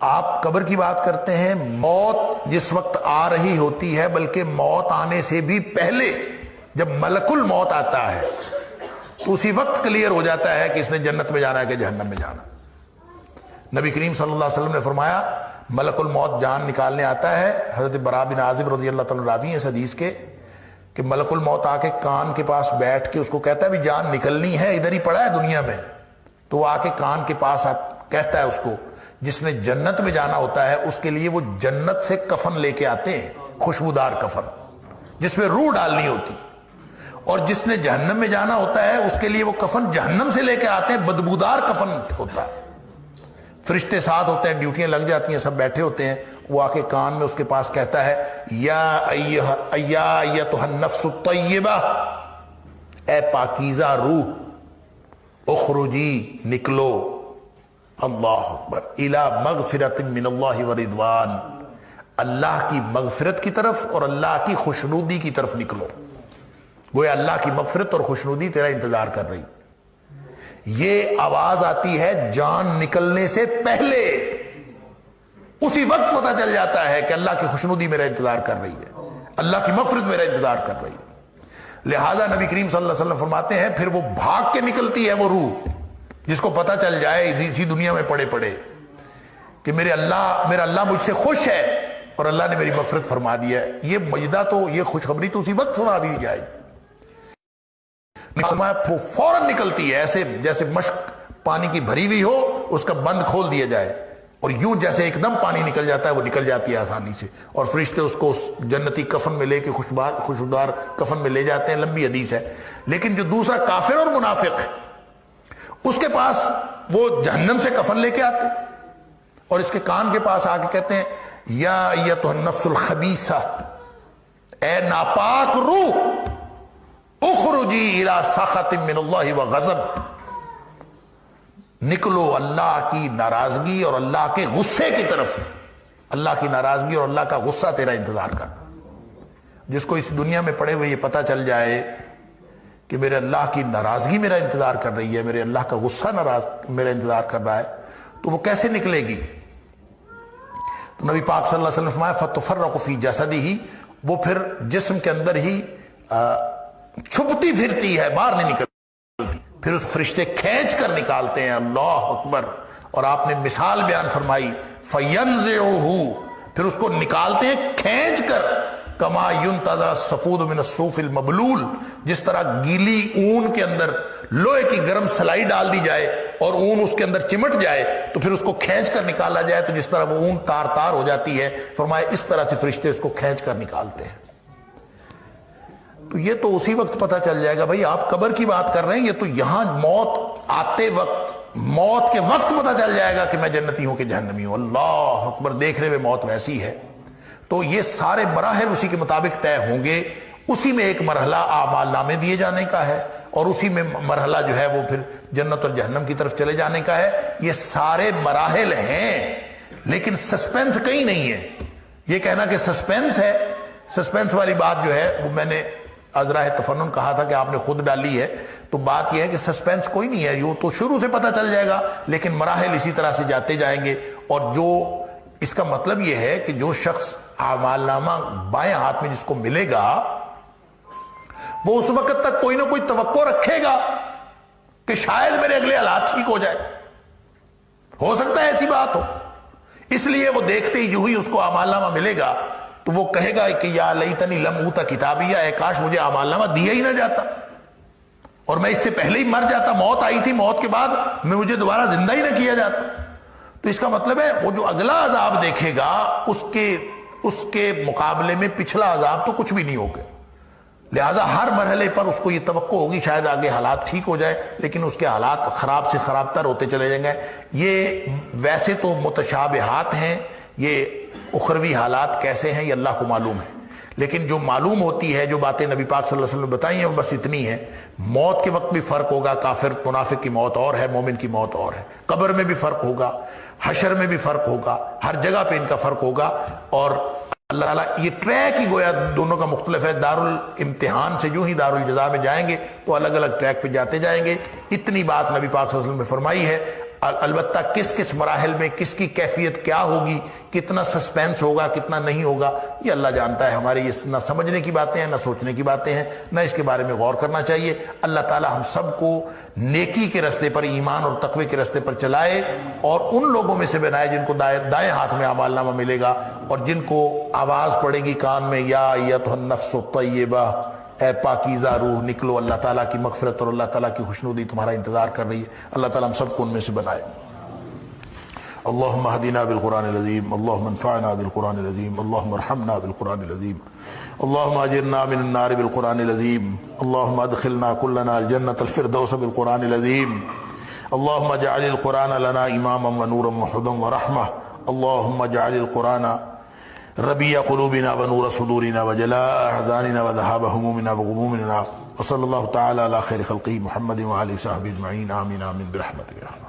آپ قبر کی بات کرتے ہیں، موت جس وقت آ رہی ہوتی ہے، بلکہ موت آنے سے بھی پہلے جب ملک الموت آتا ہے تو اسی وقت کلیئر ہو جاتا ہے کہ اس نے جنت میں جانا ہے کہ جہنم میں جانا۔ نبی کریم صلی اللہ علیہ وسلم نے فرمایا ملک الموت جان نکالنے آتا ہے، حضرت براء بن عازب رضی اللہ تعالیٰ راوی ہیں اس حدیث کے، کہ ملک الموت آ کے کان کے پاس بیٹھ کے اس کو کہتا ہے بھی جان نکلنی ہے، ادھر ہی پڑا ہے دنیا میں، تو وہ آ کے کان کے پاس کہتا ہے اس کو جس نے جنت میں جانا ہوتا ہے اس کے لیے وہ جنت سے کفن لے کے آتے ہیں، خوشبودار کفن جس میں روح ڈالنی ہوتی، اور جس نے جہنم میں جانا ہوتا ہے اس کے لیے وہ کفن جہنم سے لے کے آتے ہیں، بدبودار کفن ہوتا ہے۔ فرشتے ساتھ ہوتے ہیں، ڈیوٹیاں لگ جاتی ہیں، سب بیٹھے ہوتے ہیں، وہ آ کے کان میں اس کے پاس کہتا ہے یا ایتھا النفس الطیبہ، اے پاکیزہ روح، اخرجی نکلو، اللہ اکبر، الی مغفرۃ من اللہ ورضوان، اللہ کی مغفرت کی طرف اور اللہ کی خوشنودی کی طرف نکلو، گویا اللہ کی مغفرت اور خوشنودی تیرا انتظار کر رہی۔ یہ آواز آتی ہے جان نکلنے سے پہلے، اسی وقت پتہ چل جاتا ہے کہ اللہ کی خوشنودی میرا انتظار کر رہی ہے، اللہ کی مغفرت میرا انتظار کر رہی ہے۔ لہٰذا نبی کریم صلی اللہ علیہ وسلم فرماتے ہیں پھر وہ بھاگ کے نکلتی ہے وہ روح، جس کو پتہ چل جائے اسی دنیا میں پڑے پڑے کہ میرا اللہ مجھ سے خوش ہے اور اللہ نے میری مغفرت فرما دی ہے۔ یہ مجدہ تو، یہ خوشخبری تو اسی وقت سنا دی جائے، فوراً نکلتی ہے، ایسے جیسے مشک پانی کی بھری ہوئی ہو، اس کا بند کھول دیا جائے اور یوں جیسے ایک دم پانی نکل جاتا ہے وہ نکل جاتی ہے آسانی سے، اور فرشتے اس کو جنتی کفن میں لے کے خوشبودار کفن میں لے جاتے ہیں۔ لمبی حدیث ہے، لیکن جو دوسرا کافر اور منافق ہے اس کے پاس وہ جہنم سے کفن لے کے آتے ہیں اور اس کے کان کے پاس آ کے کہتے ہیں یا ایتھا النفس الخبیثہ، اے ناپاک روح، اخرجی الی سخط من اللہ وغضب، نکلو اللہ کی ناراضگی اور اللہ کے غصے کی طرف، اللہ کی ناراضگی اور اللہ کا غصہ تیرا انتظار کر۔ جس کو اس دنیا میں پڑے ہوئے یہ پتہ چل جائے کہ میرے اللہ کی ناراضگی میرا انتظار کر رہی ہے، میرے اللہ کا غصہ میرا انتظار کر رہا ہے، تو وہ کیسے نکلے گی؟ تو نبی پاک صلی اللہ علیہ وسلم فرمایا فتفرق فی جسدہ، وہ پھر جسم کے اندر ہی چھپتی پھرتی ہے، باہر نہیں نکلتی، پھر اس فرشتے کھینچ کر نکالتے ہیں، اللہ اکبر۔ اور آپ نے مثال بیان فرمائی فینزعہ، پھر اس کو نکالتے ہیں کھینچ کر، کما ینتزع الصفود من الصوف المبلول، جس طرح گیلی اون کے اندر لوہے کی گرم سلائی ڈال دی جائے اور اون اس کے اندر چمٹ جائے تو پھر اس کو کھینچ کر نکالا جائے تو جس طرح وہ اون تار تار ہو جاتی ہے، فرمایا اس طرح سے فرشتے اس کو کھینچ کر نکالتے ہیں۔ تو یہ تو اسی وقت پتہ چل جائے گا بھائی، آپ قبر کی بات کر رہے ہیں، یہ تو یہاں موت آتے وقت، موت کے وقت پتہ چل جائے گا کہ میں جنتی ہوں کہ جہنمی ہوں۔ اللہ اکبر، دیکھ رہے ہوئے موت ویسی ہے۔ تو یہ سارے مراحل اسی کے مطابق طے ہوں گے، اسی میں ایک مرحلہ اعمال نامے دیے جانے کا ہے اور اسی میں مرحلہ جو ہے وہ پھر جنت اور جہنم کی طرف چلے جانے کا ہے۔ یہ سارے مراحل ہیں لیکن سسپینس کہیں نہیں ہے۔ یہ کہنا کہ سسپینس ہے، سسپینس والی بات جو ہے وہ میں نے ازراہ تفنن کہا تھا کہ آپ نے خود ڈالی ہے، تو بات یہ ہے کہ سسپینس کوئی نہیں ہے، یہ تو شروع سے پتہ چل جائے گا، لیکن مراحل اسی طرح سے جاتے جائیں گے۔ اور جو اس کا مطلب یہ ہے کہ جو شخص اعمال نامہ بائیں ہاتھ میں جس کو ملے گا وہ اس وقت تک کوئی نہ کوئی توقع رکھے گا کہ شاید میرے اگلے حالات ٹھیک ہو جائے، ہو سکتا ہے ایسی بات ہو، اس لیے وہ دیکھتے ہی جو ہی اس کو اعمال نامہ ملے گا تو وہ کہے گا کہ یا لیتنی لم اوت کتابیہ، اے کاش مجھے اعمال نامہ دیا ہی نہ جاتا اور میں اس سے پہلے ہی مر جاتا، موت آئی تھی، موت کے بعد میں مجھے دوبارہ زندہ ہی نہ کیا جاتا۔ تو اس کا مطلب ہے وہ جو اگلا عذاب دیکھے گا اس کے مقابلے میں پچھلا عذاب تو کچھ بھی نہیں ہوگا، لہذا ہر مرحلے پر اس کو یہ توقع ہوگی شاید آگے حالات ٹھیک ہو جائے، لیکن اس کے حالات خراب سے خراب تر ہوتے چلے جائیں گے۔ یہ ویسے تو متشابہات ہیں، یہ اخروی حالات کیسے ہیں یہ اللہ کو معلوم ہے، لیکن جو معلوم ہوتی ہے، جو باتیں نبی پاک صلی اللہ علیہ وسلم نے بتائی ہیں وہ بس اتنی ہے۔ موت کے وقت بھی فرق ہوگا، کافر منافق کی موت اور ہے، مومن کی موت اور ہے، قبر میں بھی فرق ہوگا، حشر میں بھی فرق ہوگا، ہر جگہ پہ ان کا فرق ہوگا۔ اور اللہ تعالیٰ یہ ٹریک ہی گویا دونوں کا مختلف ہے، دارالامتحان سے جو ہی دارالجزا میں جائیں گے تو الگ الگ ٹریک پہ جاتے جائیں گے۔ اتنی بات نبی پاک صلی اللہ علیہ وسلم نے فرمائی ہے۔ البتہ کس کس مراحل میں کس کی کیفیت کیا ہوگی، کتنا سسپینس ہوگا، کتنا نہیں ہوگا، یہ اللہ جانتا ہے۔ ہماری یہ نہ سمجھنے کی باتیں ہیں، نہ سوچنے کی باتیں ہیں، نہ اس کے بارے میں غور کرنا چاہیے۔ اللہ تعالی ہم سب کو نیکی کے راستے پر، ایمان اور تقوی کے راستے پر چلائے، اور ان لوگوں میں سے بنائے جن کو دائیں ہاتھ میں اعمال نامہ ملے گا، اور جن کو آواز پڑے گی کان میں، یا ایتھا النفس الطیبہ، اے پاکیزہ روح نکلو، اللہ تعالیٰ کی مغفرت اور اللہ تعالیٰ کی خوشنودی تمہارا انتظار کر رہی ہے۔ اللہ تعالیٰ ہم سب کو ان میں سے بنائے۔ اللہم اہدنا بالقرآن العظیم، اللہم انفعنا بالقرآن العظیم، اللہم ارحمنا بالقرآن العظیم، اللہم اجرنا من النار بالقرآن العظیم، اللہم ادخلنا کلنا الجنة الفردوس بالقرآن العظیم، اللہم اجعل القرآن لنا اماما ونورا وہدى ورحمة، اللہم اجعل القرآن ربیع قلوبنا ونور صدورنا وجلاء احزاننا وذهاب همومنا وغمومنا، وصلی اللہ تعالی علی خیر خلقہ محمد وعلی صحبہ اجمعین، آمین آمین برحمتک۔